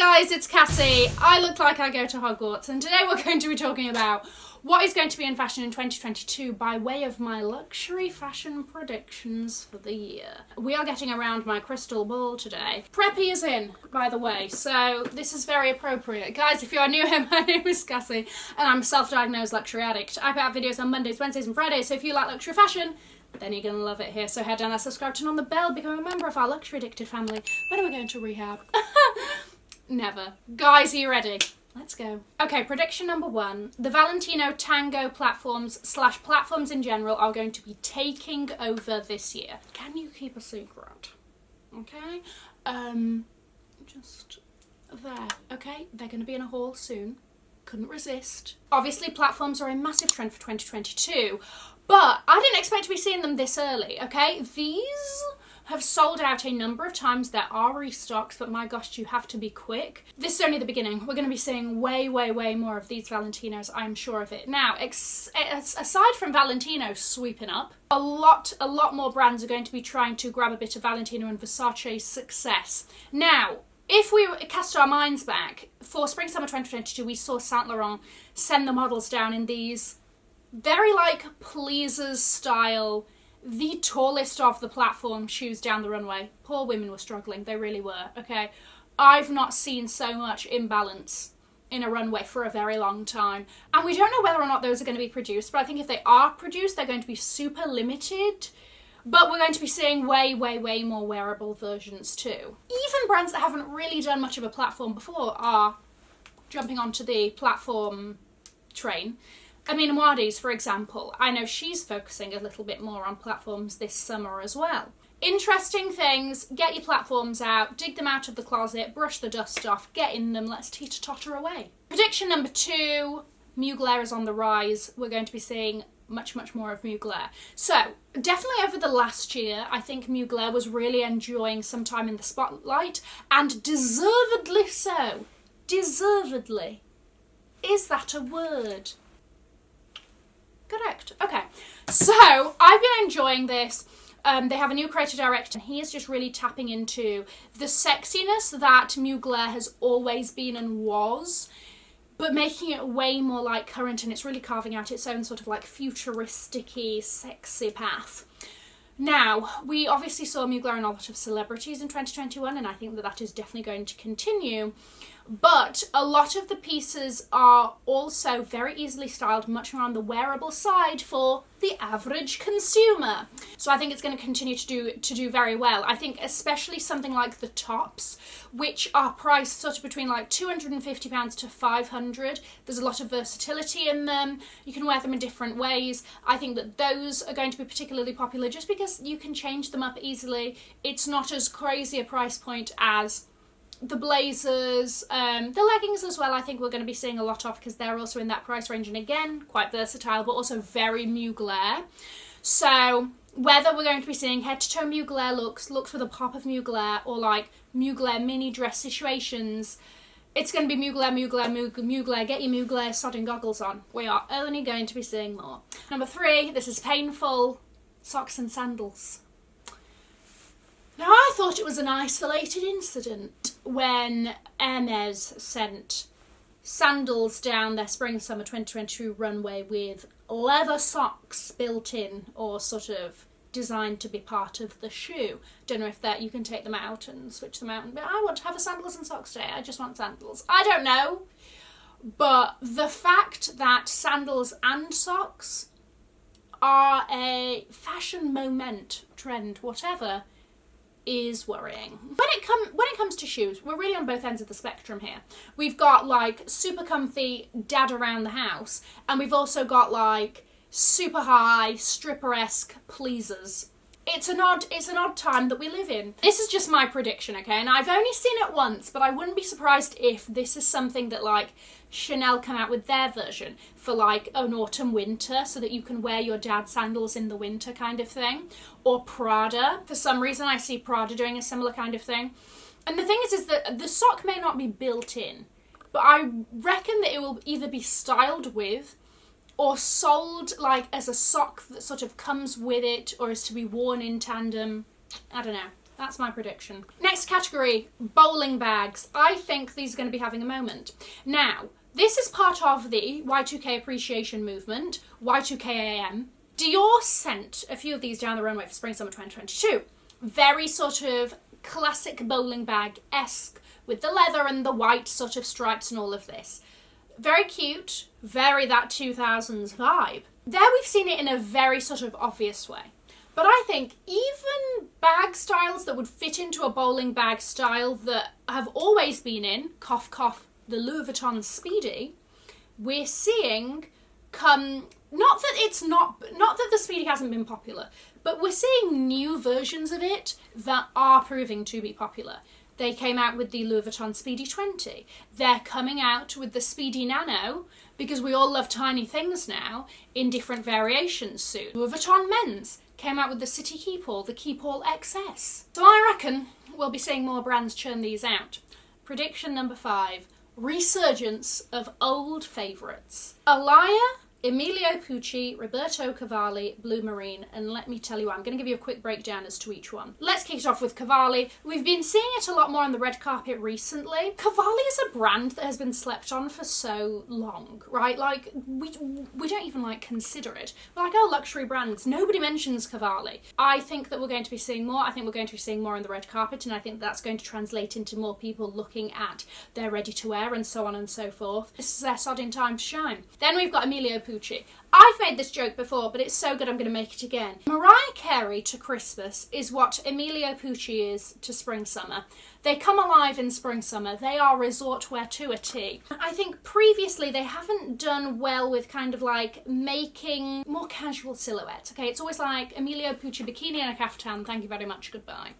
guys, it's Cassie. I look like I go to Hogwarts, and today we're going to be talking about what is going to be in fashion in 2022 by way of my luxury fashion predictions for the year. We are getting around my crystal ball today. Preppy is in, by the way, so this is very appropriate. Guys, if you are new here, my name is Cassie, and I'm a self-diagnosed luxury addict. I put out videos on Mondays, Wednesdays and Fridays, so if you like luxury fashion, then you're going to love it here. So head down there, subscribe, turn on the bell, become a member of our luxury addicted family. When are we going to rehab? Never. Guys, are you ready? Let's go. Okay, prediction number one. The Valentino Tango platforms / platforms in general are going to be taking over this year. Can you keep a secret? Okay? Just there. Okay? They're going to be in a haul soon. Couldn't resist. Obviously, platforms are a massive trend for 2022, but I didn't expect to be seeing them this early, okay? These have sold out a number of times. There are restocks, but my gosh, you have to be quick. This is only the beginning. We're going to be seeing way more of these Valentinos, I'm sure of it. Now, aside from Valentino sweeping up, a lot more brands are going to be trying to grab a bit of Valentino and Versace's success. Now, if we cast our minds back, for Spring/Summer 2022, we saw Saint Laurent send the models down in these very like pleasers style, the tallest of the platform shoes down the runway. Poor women were struggling, they really were, okay? I've not seen so much imbalance in a runway for a very long time. And we don't know whether or not those are going to be produced, but I think if they are produced, they're going to be super limited. But we're going to be seeing way more wearable versions too. Even brands that haven't really done much of a platform before are jumping onto the platform train. Amina Mwadi's, for example, I know she's focusing a little bit more on platforms this summer as well. Interesting things, get your platforms out, dig them out of the closet, brush the dust off, get in them, let's teeter-totter away. Prediction number two, Mugler is on the rise. We're going to be seeing much more of Mugler. So, definitely over the last year, I think Mugler was really enjoying some time in the spotlight, and deservedly so. Deservedly. Is that a word? Correct. Okay. So, I've been enjoying this. They have a new creative director, and he is just really tapping into the sexiness that Mugler has always been and was, but making it way more like current, and it's really carving out its own sort of like futuristic-y, sexy path. Now, we obviously saw Mugler in a lot of celebrities in 2021, and I think that is definitely going to continue. But a lot of the pieces are also very easily styled, much more on the wearable side for the average consumer. So I think it's going to continue to do very well. I think especially something like the tops, which are priced sort of between like £250 to £500. There's a lot of versatility in them. You can wear them in different ways. I think that those are going to be particularly popular just because you can change them up easily. It's not as crazy a price point as the blazers, the leggings as well. I think we're going to be seeing a lot of, because they're also in that price range, and again, quite versatile, but also very Mugler. So whether we're going to be seeing head-to-toe Mugler looks with a pop of Mugler, or like Mugler mini dress situations, it's going to be Mugler, get your Mugler sodding goggles on. We are only going to be seeing more. Number three, this is painful, socks and sandals. Now, I thought it was an isolated incident when Hermes sent Sandals down their Spring/Summer 2022 runway with leather socks built in, or sort of designed to be part of the shoe. Don't know if that you can take them out and switch them out and be, I want to have a sandals and socks day, I just want sandals. I don't know. But the fact that sandals and socks are a fashion moment, trend, whatever, is worrying. When it comes to shoes, we're really on both ends of the spectrum here. We've got like super comfy dad around the house, and we've also got like super high stripper-esque pleasers. It's an odd time that we live in. This is just my prediction, okay? And I've only seen it once, but I wouldn't be surprised if this is something that like Chanel come out with their version for like an autumn winter, so that you can wear your dad's sandals in the winter kind of thing. Or Prada. For some reason I see Prada doing a similar kind of thing. And the thing is that the sock may not be built in, but I reckon that it will either be styled with or sold like as a sock that sort of comes with it, or is to be worn in tandem. I don't know. That's my prediction. Next category, bowling bags. I think these are going to be having a moment. Now, this is part of the Y2K appreciation movement, Y2KAM. Dior sent a few of these down the runway for spring-summer 2022. Very sort of classic bowling bag-esque, with the leather and the white sort of stripes and all of this. Very cute, very that 2000s vibe. There we've seen it in a very sort of obvious way. But I think even bag styles that would fit into a bowling bag style that have always been in, cough cough, the Louis Vuitton Speedy, we're seeing come, not that the Speedy hasn't been popular, but we're seeing new versions of it that are proving to be popular. They came out with the Louis Vuitton Speedy 20. They're coming out with the Speedy Nano, because we all love tiny things now, in different variations soon. Louis Vuitton Men's came out with the City Keepall, the Keepall XS. So I reckon we'll be seeing more brands churn these out. Prediction number 5, Resurgence of Old Favourites. Alaïa, Emilio Pucci, Roberto Cavalli, Blue Marine, and let me tell you what, I'm going to give you a quick breakdown as to each one. Let's kick it off with Cavalli. We've been seeing it a lot more on the red carpet recently. Cavalli is a brand that has been slept on for so long, right? Like, we don't even, like, consider it. We're like, oh, luxury brands. Nobody mentions Cavalli. I think that we're going to be seeing more. I think we're going to be seeing more on the red carpet, and I think that's going to translate into more people looking at their ready-to-wear and so on and so forth. This is their sodding time to shine. Then we've got Emilio Pucci. I've made this joke before, but it's so good I'm going to make it again. Mariah Carey to Christmas is what Emilio Pucci is to spring-summer. They come alive in spring-summer. They are resort wear to a T. I think previously they haven't done well with kind of like making more casual silhouettes, okay? It's always like Emilio Pucci bikini and a caftan, thank you very much, goodbye.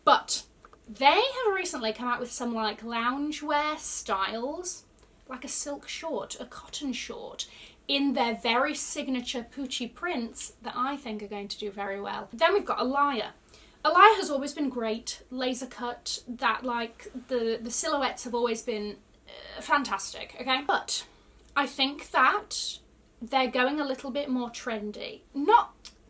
But they have recently come out with some like loungewear styles, like a silk short, a cotton short, in their very signature Pucci prints that I think are going to do very well. Then we've got Alaïa. Alaïa has always been great, laser cut, that like, the silhouettes have always been fantastic, okay? But I think that they're going a little bit more trendy.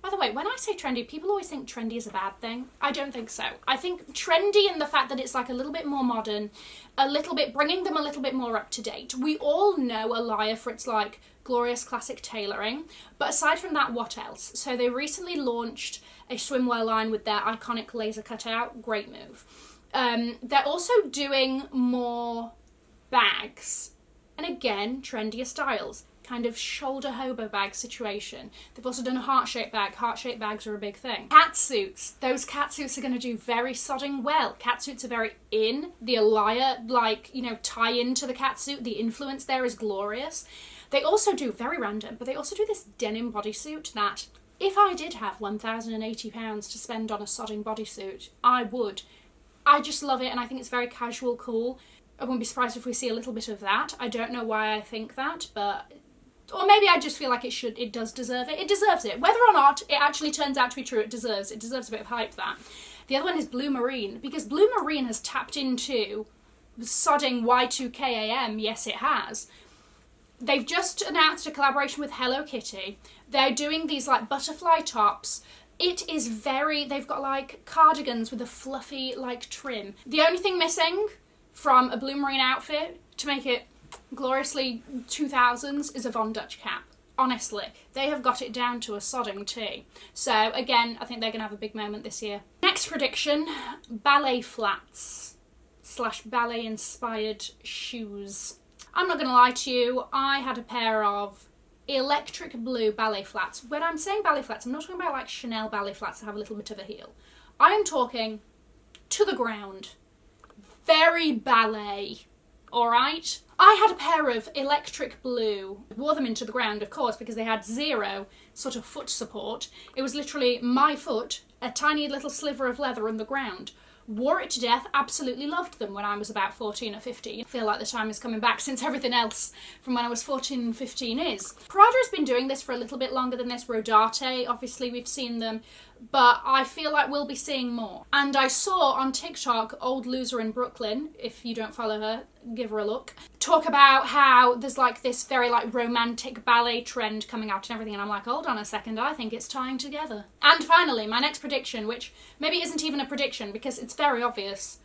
By the way, when I say trendy, people always think trendy is a bad thing. I don't think so. I think trendy in the fact that it's like a little bit more modern, bringing them a little bit more up to date. We all know Alaïa for its like glorious classic tailoring, but aside from that, what else? So they recently launched a swimwear line with their iconic laser cutout. Great move. They're also doing more bags, and again, trendier styles. Kind of shoulder hobo bag situation. They've also done a heart-shaped bag. Heart-shaped bags are a big thing. Catsuits. Those catsuits are going to do very sodding well. Catsuits are very in. The Alaïa, like, you know, tie into the catsuit. The influence there is glorious. They also do, very random, but they also do this denim bodysuit that, if I did have £1,080 to spend on a sodding bodysuit, I would. I just love it, and I think it's very casual, cool. I wouldn't be surprised if we see a little bit of that. I don't know why I think that, but... Or maybe I just feel like it does deserve it. It deserves it. Whether or not it actually turns out to be true, it deserves a bit of hype, that. The other one is Blue Marine, because Blue Marine has tapped into sodding Y2KAM, yes it has. They've just announced a collaboration with Hello Kitty. They're doing these like butterfly tops. It is they've got like cardigans with a fluffy like trim. The only thing missing from a Blue Marine outfit to make it gloriously 2000s is a Von Dutch cap. Honestly, they have got it down to a sodding T. So again, I think they're going to have a big moment this year. Next prediction, ballet flats / ballet inspired shoes. I'm not going to lie to you, I had a pair of electric blue ballet flats. When I'm saying ballet flats, I'm not talking about like Chanel ballet flats that have a little bit of a heel. I am talking to the ground. Very ballet. Alright? I had a pair of electric blue, wore them into the ground, of course, because they had zero sort of foot support. It was literally my foot, a tiny little sliver of leather on the ground. Wore it to death, absolutely loved them when I was about 14 or 15. I feel like the time is coming back since everything else from when I was 14 and 15 is. Prada has been doing this for a little bit longer than this. Rodarte, obviously we've seen them but I feel like we'll be seeing more. And I saw on TikTok, Old Loser in Brooklyn, if you don't follow her, give her a look, talk about how there's like this very like romantic ballet trend coming out and everything, and I'm like, hold on a second, I think it's tying together. And finally, my next prediction, which maybe isn't even a prediction because it's very obvious,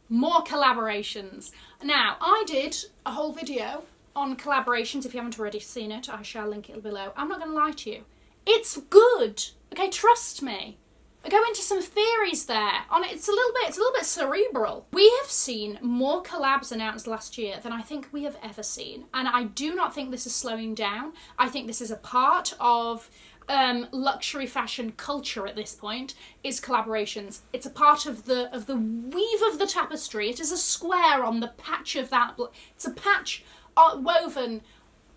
more collaborations. Now, I did a whole video on collaborations. If you haven't already seen it, I shall link it below. I'm not going to lie to you. It's good. Okay, trust me. I go into some theories there on it. It's a little bit cerebral. We have seen more collabs announced last year than I think we have ever seen. And I do not think this is slowing down. I think this is a part of luxury fashion culture at this point, is collaborations. It's a part of the weave of the tapestry. It is a square on the patch of that. It's a patch woven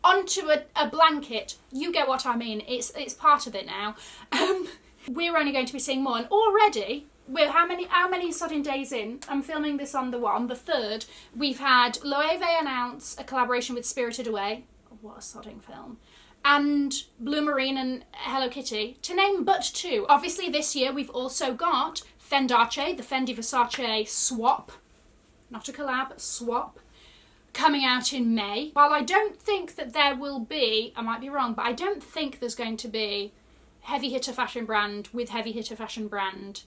onto a blanket. You get what I mean. It's part of it now. We're only going to be seeing more, and already we're how many sudden days in? I'm filming this on the 3rd. We've had Loewe announce a collaboration with Spirited Away. What a sodding film. And Blue Marine and Hello Kitty, to name but 2. Obviously this year we've also got Fendace, the Fendi Versace swap, not a collab, swap, coming out in May. While I don't think that there will be, I might be wrong, but I don't think there's going to be heavy hitter fashion brand with heavy hitter fashion brand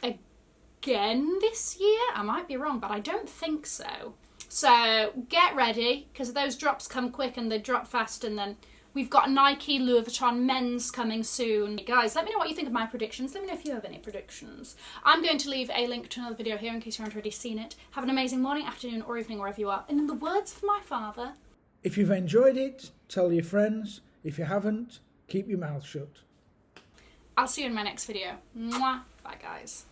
again this year. I might be wrong, but I don't think so. So get ready, because those drops come quick and they drop fast, and then we've got Nike, Louis Vuitton men's coming soon. Guys, let me know what you think of my predictions. Let me know if you have any predictions. I'm going to leave a link to another video here in case you haven't already seen it. Have an amazing morning, afternoon, or evening, wherever you are. And in the words of my father, if you've enjoyed it, tell your friends. If you haven't, keep your mouth shut. I'll see you in my next video. Mwah. Bye, guys.